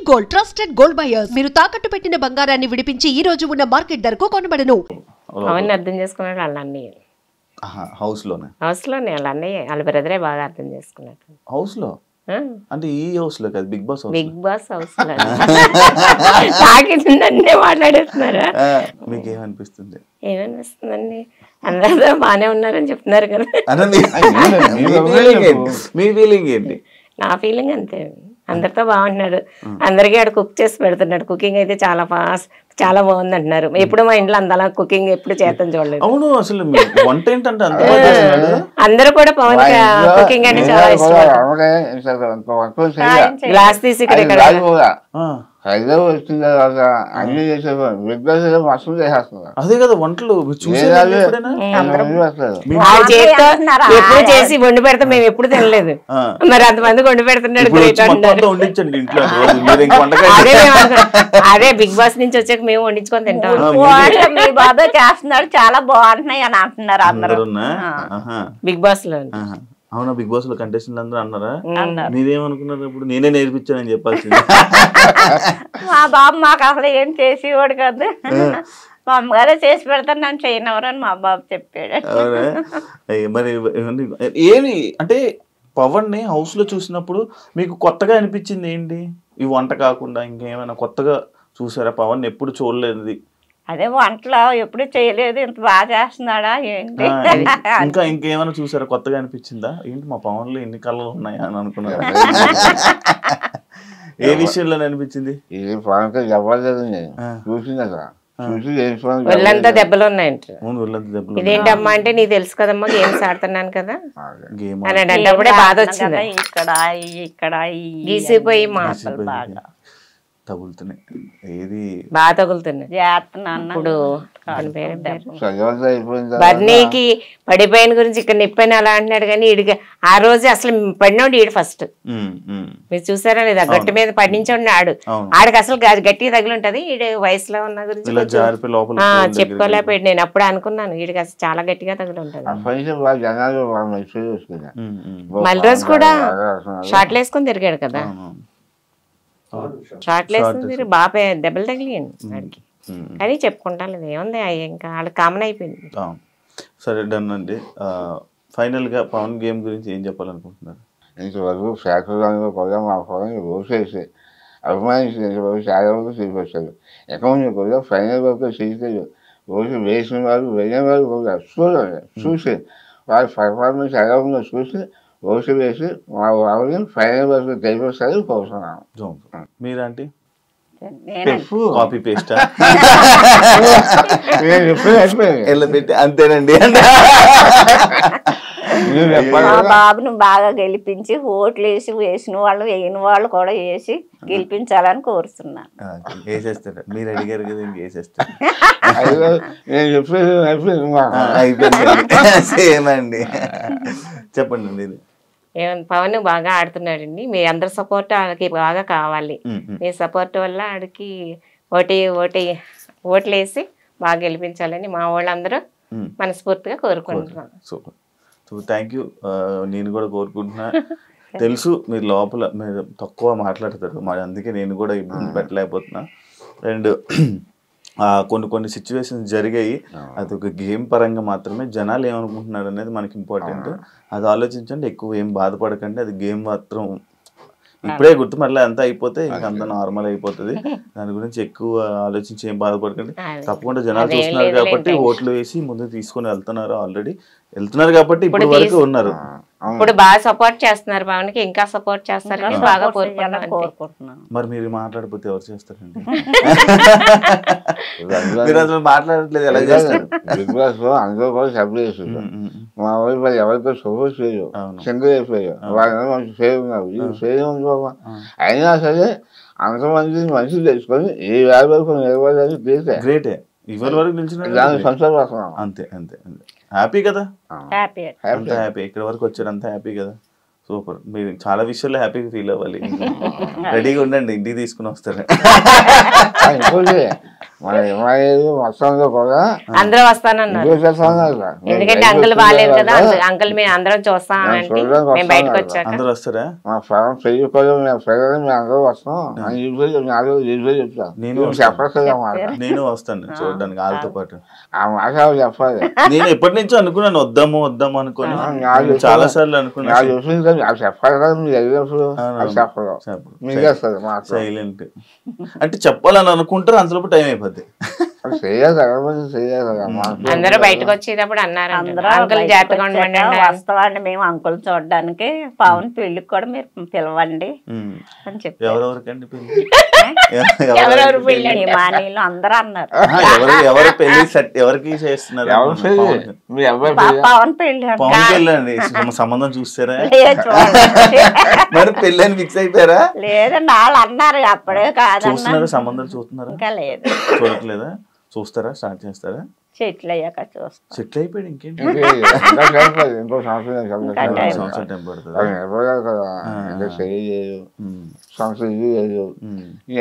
Gold trusted gold buyers. మీరు తాకట్టు పెట్టిన బంగారాన్ని విడిపించి ఈ రోజు ఉన్న మార్కెట్ ధరకు కొనబడను. అవన్నీ అర్థం చేసుకున్నాడు వాళ్ళ అన్నయ్య. హౌస్ లోనే వాళ్ళ అన్నయ్య వాళ్ళ బ్రదరే బాగా అర్థం చేసుకున్నాడు. హౌస్ లో అంటే ఈ హౌస్ లో కాదు, బిగ్ బాస్ హౌస్ లో తాకిందంటే మాట్లాడేస్తున్నారా? మీకేమనిపిస్తుంది? ఏమనిపిస్తుందండి, అందరూ బాగానే ఉన్నారని చెప్తున్నారు కదా. మీ ఫీలింగ్ ఏంటి? నా ఫీలింగ్ అంతే, అందరితో బాగుంటున్నాడు. అందరికీ ఆడ కుక్ చేసి పెడుతున్నాడు. కుకింగ్ అయితే చాలా ఫాస్ట్, చాలా బాగుంది అంటున్నారు. ఎప్పుడు మా ఇంట్లో అంతలా కుకింగ్ ఎప్పుడు చేతం చూడలేదు. అవును, అసలు వంట ఏంటంటే అందరూ కూడా పవన్ కుకింగ్ అంటే చాలా ఇష్టం. గ్లాస్ తీసి హైదరాబాద్ వచ్చిన తర్వాత అన్ని చేసేవారు. బిగ్ బాస్ మస్తు చేసేస్తున్నారు. అదే కదా వంటలు ఎప్పుడు చేసి వండి పెడతా, మేము ఎప్పుడు తినలేదు. మరి అంతమంది వండి పెడుతున్నాడు. అదే బిగ్ బాస్ నుంచి వచ్చాక మేము వండించుకొని తింటాం. మీ బాబాయ్ చేస్తున్నాడు, చాలా బాగుంటున్నాయి అని అంటున్నారు అందరూ బిగ్ బాస్ లో. అవునా, బిగ్ బాస్ లో కంటెస్టెంట్ అందరూ అన్నారా? మీరేమనుకున్నారు? ఇప్పుడు నేనే నేర్పించానని చెప్పాల్సింది. మా బాబు మాకు అసలు ఏం చేసేవాడు కాదు, మా అమ్మగారే చేసి పెడతాను, నన్ను చేయనవరని మా బాబు చెప్పాడు. మరి ఏమి అంటే పవన్ ని హౌస్ లో చూసినప్పుడు మీకు కొత్తగా అనిపించింది ఏంటి? ఈ వంట కాకుండా ఇంకేమైనా కొత్తగా చూసారా? పవన్ ఎప్పుడు చూడలేదు. అదే వంటలో ఎప్పుడు చేయలేదు, ఇంత బాగా చేస్తున్నాడా ఏంటి? ఇంకా ఇంకేమైనా చూసారా? కొత్తగా అనిపించిందా? ఏంటి మా పవన్ లో ఎన్ని కళలు ఉన్నాయా అని అనుకున్నారు? ఏ విషయంలో అనిపించింది? ఇది పవన్ చెప్పలేదు, చూసింది ఒళ్ళంతా దెబ్బలు ఉన్నాయంట. ఇదేంటమ్మా అంటే నీకు తెలుసు కదమ్మా, గేమ్స్ ఆడుతున్నాను కదా అని అంటే బాధ వచ్చింది. ఇక్కడ గీసిపోయి మాటలు బాగా తగులుతున్నాయి, ఏది బాగా తగులుతున్నాయి. ఇప్పుడు బర్నీకి పడిపోయిన గురించి ఇక్కడ నిప్పని అలా అంటున్నాడు, కానీ ఈడికి ఆ రోజు అసలు పడినోడు ఈడు ఫస్ట్. మీరు చూసారా లేదా? గట్టి మీద పడించండి ఆడు, ఆడికి అసలు గట్టిగా తగిలి ఉంటది. ఈడు వయసులో ఉన్న గురించి చెప్పుకోలేకపోయాడు. నేను అప్పుడే అనుకున్నాను ఈడికి అసలు చాలా గట్టిగా తగిలి ఉంటది. మళ్ళీ రోజు కూడా షార్ట్లు వేసుకొని తిరిగాడు కదా, షార్ట్లు వేసుకొని తిరిగి బాగా దెబ్బలు తగిలియండి వాడికి. కానీ చెప్పుకుంటాను లేదు, ఏముంది ఇంకా వాళ్ళకి కామన్ అయిపోయింది. సరే డన్ అండి. ఫైనల్ గా పవన్ గేమ్ గురించి ఏం చెప్పాలనుకుంటున్నారు? ఇంతవరకు శాఖలో కూడా మా పవన్ రోజేసి అభిమానించిన చాలా వరకు తీసుకొచ్చారు. అకౌంట్ కూడా ఫైనల్ వరకు తీసుకెళ్ళి రోజు వేసిన వారు వెళ్ళిన వారు కూడా చూసి వారి పర్ఫార్మెన్స్ ఎలా ఉందో చూసి రోజు వేసి మా వాళ్ళని ఫైనల్ వరకు తెలిపొస్తారని కోరుతున్నాను. మీరంటే కాపీ పేస్ట్ అంతేనండి. మా బాబును బాగా గెలిపించి ఓట్లు వేసిన వాళ్ళు వేయని వాళ్ళు కూడా వేసి గెలిపించాలని కోరుతున్నాను. వేసేస్తాడు, మీరు అడిగారు కదా, ఇంకేసేస్తాడు. సేమండి, చెప్పండి మీరు. పవన్ బాగా ఆడుతున్నాడండి, మీ అందరి సపోర్ట్ ఆడికి బాగా కావాలి. మీ సపోర్ట్ వల్ల ఆడికి ఓట్లు వేసి బాగా గెలిపించాలని మా వాళ్ళందరూ మనస్ఫూర్తిగా కోరుకుంటున్నాను. Super, thank you. నేను కూడా కోరుకుంటున్నా. తెలుసు మీరు లోపల మీరు తక్కువ మాట్లాడతారు, మరి అందుకే నేను కూడా ఇబ్బంది పెట్టలేకపోతున్నా. అండ్ కొన్ని సిచ్యువేషన్స్ జరిగాయి, అది ఒక గేమ్ పరంగా మాత్రమే. జనాలు ఏమనుకుంటున్నారు అనేది మనకి ఇంపార్టెంట్, అది ఆలోచించండి. ఎక్కువ ఏం బాధపడకండి, అది గేమ్ మాత్రం ఇప్పుడే గుర్తు, మళ్ళీ అంతా అయిపోతే ఇంకా అంతా నార్మల్ అయిపోతుంది. దాని గురించి ఎక్కువ ఆలోచించి ఏం బాధపడకండి. తప్పకుండా జనాలు చూస్తున్నారు కాబట్టి ఓట్లు వేసి ముందు తీసుకొని వెళ్తున్నారు, ఆల్రెడీ వెళ్తున్నారు కాబట్టి ఇప్పుడు వరకు ఉన్నారు. ఇప్పుడు బాగా సపోర్ట్ చేస్తున్నారు పవన్ కి, ఇంకా సపోర్ట్ చేస్తారని బాగా కోరుకుంటున్నాను. మరి మీరు మాట్లాడకపోతే ఎవరు చేస్తారండి? మీరు అసలు మాట్లాడట్లేదు, ఎలా చేస్తారు? బిగ్ బాస్ లో అందరూ కూడా సపోర్ట్ చేస్తారు. మా వాళ్ళు ఎవరితో సపోర్ట్ చేయరు, సింగిల్ అయిపోయారు. వాళ్ళ మంచి ఫేర్ ఉన్నారు, ఇది ఫేర్ ఉంది బాబా. అయినా సరే అంతమంది మనుషులు తెచ్చుకొని ఈ వేల వరకు నిలబడడానికి గ్రేటే. ఇవాళ వరకు నిలిచిన సంతోషపడుతున్నాం. అంతే అంతే అంతే, హ్యాపీ కదా, అంత హ్యాపీ. ఇక్కడ వరకు వచ్చారు, అంత హ్యాపీ కదా. సూపర్, మీరు చాలా విషయాల్లో హ్యాపీగా ఫీల్ అవ్వాలి. రెడీగా ఉండండి, ఇంటికి తీసుకుని వస్తారు. మన ఏమాలేదు మొత్తంలో కూడా అందరూ వస్తానన్నారు ఎందుకంటే అంకుల్ బాగాలేదు కదా అంకుల్ మేము అందరం చూస్తామంటే మేము బయటకు వచ్చాక అందరూ వస్తారా? మా ఫలం చెయ్యకూడదు మేము పిల్లలు మేము అందరూ వస్తాం అని చెప్తాను నేను చెప్పట్లేదు మాట నేను వస్తాను చూడడానికి వాళ్ళతో పాటు. ఆ మాట చెప్పాలి. నేను ఎప్పటి నుంచో అనుకున్నాను వద్దాము అనుకొని, చాలా సార్లు అనుకున్నాను. నాకు చూసింది అది చెప్పాలి కదా మీరు వెళ్ళినప్పుడు అది చెప్పదు మీకు వస్తుంది మాట సైలెంట్ అంటే చెప్పాలని అనుకుంటారు, అంతలోపు టైం అయిపోద్ది. అది చేయాలి ఎవరి చేయాలి అందరూ బయటకు వచ్చేటప్పుడు అన్నారు అందరూ అంకుల్ జాగ్రత్తగా ఉండండి వస్తామండి మేము అంకుల్ చూడడానికి పవన్ పెళ్లికి కూడా మీరు పిలవండి అని చెప్పి ఎవరెవరికండి పెళ్లి? ఎవరెవరు పెళ్లి హిమానీలు అందరూ అన్నారు. ఎవరు పెళ్లి ఎవరికి చేస్తున్నారు? పవన్ పెళ్లి పవన్ పెళ్లి అండి. సంబంధం చూస్తారా? చూడండి మరి పెళ్లి అని ఫిక్స్ అయిపోయారా? లేదండి వాళ్ళు అన్నారు అప్పుడే కాదన్నా చూస్తున్నారా? సంబంధాలు చూస్తున్నారా? ఇంకా లేదు. చూడట్లేదా? చూస్తారా? స్టార్ట్ చేస్తారా? చెట్లు అయ్యాక చూస్తాం. సెటిల్ అయిపోయాడు ఇంకేంటి? ఇంకో సంవత్సరం సంవత్సరం టైం పడుతుంది. కదా ఇంకా చేయలేదు సంవత్సరం ఇది లేదు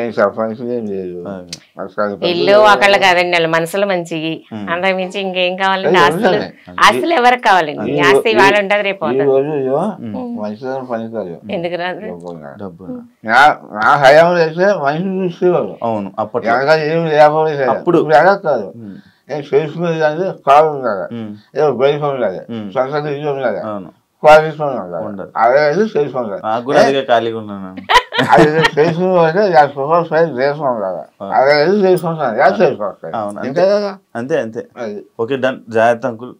ఏం సర్పంచ్ ఏం లేదు ఇల్లు ఒకళ్ళు కాదండి వాళ్ళు మనసులో మంచివి అంతకు మించి ఇంకేం కావాలండి? ఆస్తులు ఆస్తులు ఎవరికి కావాలండి? ఈ ఆస్తి వాళ్ళు ఉంటుంది రేపు ఈ రోజు మంచిదని పని కాదు ఎందుకు రాదు? డబ్బు నా హయాం అయితే మనిషి చూసేవాళ్ళు. అవును అప్పట్లో. ఎనక ఏమి లేకపోతే అప్పుడు ఎనక కాదు నేను చేసుకునేది అంటే కాలు ఉండాలి, ఏదో బయట ఉండాలి, సొంత ఇల్లు ఉండాలి, అవును క్వాలిటీ ఉండాలి. అదే చేసుకుంటారు. నాకు కూడా అదిగా ఖాళీగా ఉన్నాను. అది చేసుకుంటే దేశం ఉండాలి. అదే చేసుకుంటాను చేసుకోవాలి అంతే కదా. అంతే అంతే. Okay done. జాగ్రత్త అంకుల్,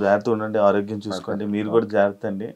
జాగ్రత్త ఉండండి, ఆరోగ్యం చూసుకోండి. మీరు కూడా జాగ్రత్త అండి.